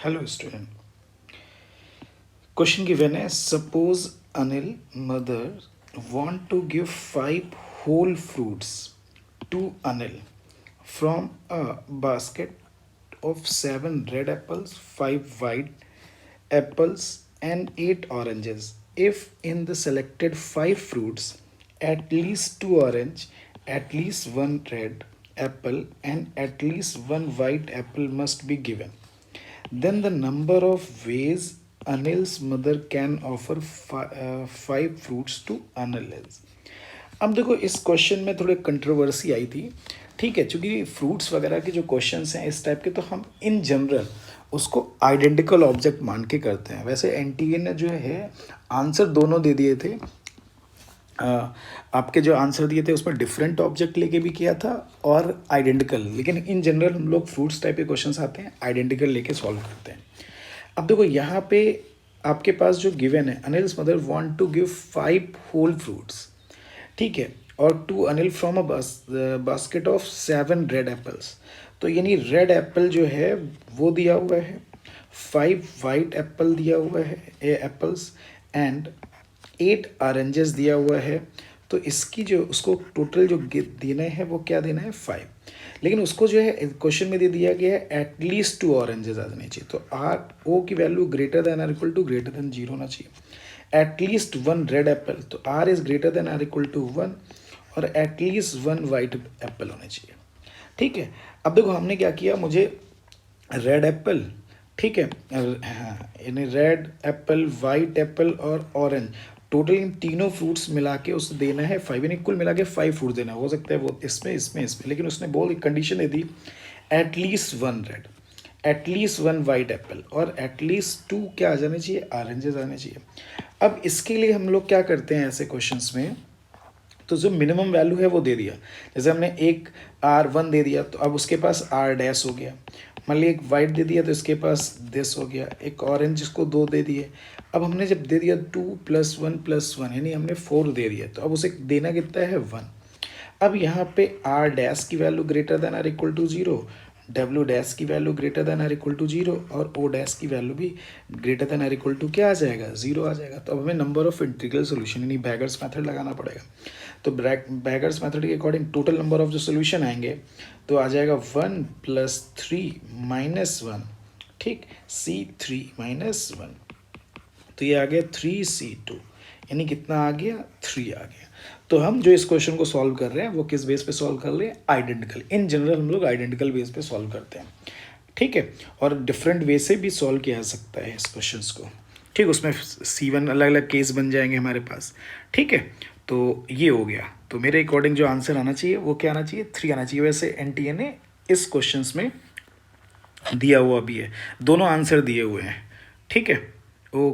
Hello, student. Question given is suppose Anil mother want to give 5 whole fruits to Anil from a basket of 7 red apples, 5 white apples, and 8 oranges. If in the selected 5 fruits, at least 2 orange, at least 1 red apple, and at least 1 white apple must be given, then the number of ways Anil's mother can offer 5 fruits to Anil is. अब देखो इस question में थोड़ी controversy आई थी। ठीक है, चूंकि fruits वगैरह के जो क्वेश्चंस हैं इस टाइप के, तो हम इन जनरल उसको आइडेंटिकल ऑब्जेक्ट मान के करते हैं। वैसे एनटीए ने जो है आंसर दोनों दे दिए थे। आपके जो आंसर दिए थे उसमें डिफरेंट ऑब्जेक्ट लेके भी किया था और आइडेंटिकल, लेकिन इन जनरल हम लोग फ्रूट्स टाइप के क्वेश्चंस आते हैं आइडेंटिकल लेके सॉल्व करते हैं। अब देखो यहाँ पे आपके पास जो गिवन है, Anil's mother want to give 5 whole fruits, ठीक है, और to Anil from a basket of 7 red apples. तो यानी रेड एप्पल जो है वो दिया हुआ है, 5 वाइट एप्पल दिया हुआ है एप्पल्स, एंड 8 ऑरेंजेस दिया हुआ है। तो इसकी जो उसको टोटल जो देना है वो क्या देना है, 5। लेकिन उसको जो है क्वेश्चन में दे दिया गया है एटलीस्ट 2 ऑरेंजेस आ जाने चाहिए। तो आर ओ की value greater than are equal to greater than 0 होना चाहिए। एटलीस्ट 1 रेड एप्पल, तो R is greater than are equal to 1, और एटलीस्ट 1 वाइट एप्पल होने चाहिए। ठीक है, अब देखो हमने क्या किया, मुझे रेड एप्पल, ठीक है, यानी रेड एप्पल, वाइट एप्पल और ऑरेंज, टोटल इन तीनों फ्रूट्स मिला के उसे देना है 5, यानी कुल मिला के 5 फ्रूट देना हो सकता है वो इसमें इसमें इसमें, लेकिन उसने बोल एक कंडीशन दे दी, at least 1 red, at least 1 white apple, और एटलीस्ट 2 क्या आ जाने चाहिए, ऑरेंजेस आने चाहिए। अब इसके लिए हम लोग क्या करते हैं ऐसे क्वेश्चंस में, तो जो मिनिमम वैल्यू है वो दे दिया। जैसे हमने एक R1 दे दिया, तो अब उसके पास R डैश हो गया। मान लिया एक वाइट दे दिया तो इसके पास दिस हो गया। एक ऑरेंज जिसको 2 दे दिए, अब हमने जब दे दिया 2 + 1 + 1, यानी हमने 4 दे दिया, तो अब उसे देना कितना है, 1। अब यहाँ पे R डैश की value greater than are equal to 0, W dash की value greater than are equal to 0, और ओ डैश की वैल्यू भी greater than are equal to क्या आ जाएगा, 0 आ जाएगा। तो अब हमें नंबर ऑफ इंटीग्रल सोल्यूशन यानी बैगर्स मेथड लगाना पड़ेगा। तो बैगर्स मेथड के अकॉर्डिंग टोटल नंबर ऑफ जो सोल्यूशन आएंगे तो आ जाएगा 1 + 3 - 1, ठीक, C3 - 1, तो ये आ गया 3C2, यानी कितना आ गया, 3 आ गया। तो हम जो इस क्वेश्चन को सॉल्व कर रहे हैं वो किस बेस पे सॉल्व कर रहे हैं, आइडेंटिकल। इन जनरल हम लोग आइडेंटिकल बेस पे सॉल्व करते हैं, ठीक है, और डिफरेंट वे से भी सॉल्व किया जा सकता है इस क्वेश्चन को, ठीक। उसमें C1 अलग अलग केस बन जाएंगे हमारे पास, ठीक है। तो ये हो गया। तो मेरे अकॉर्डिंग जो आंसर आना चाहिए वो क्या आना चाहिए, 3 आना चाहिए। वैसे एनटीए ने इस क्वेश्चन में दिया हुआ भी है, दोनों आंसर दिए हुए हैं, ठीक है। ओ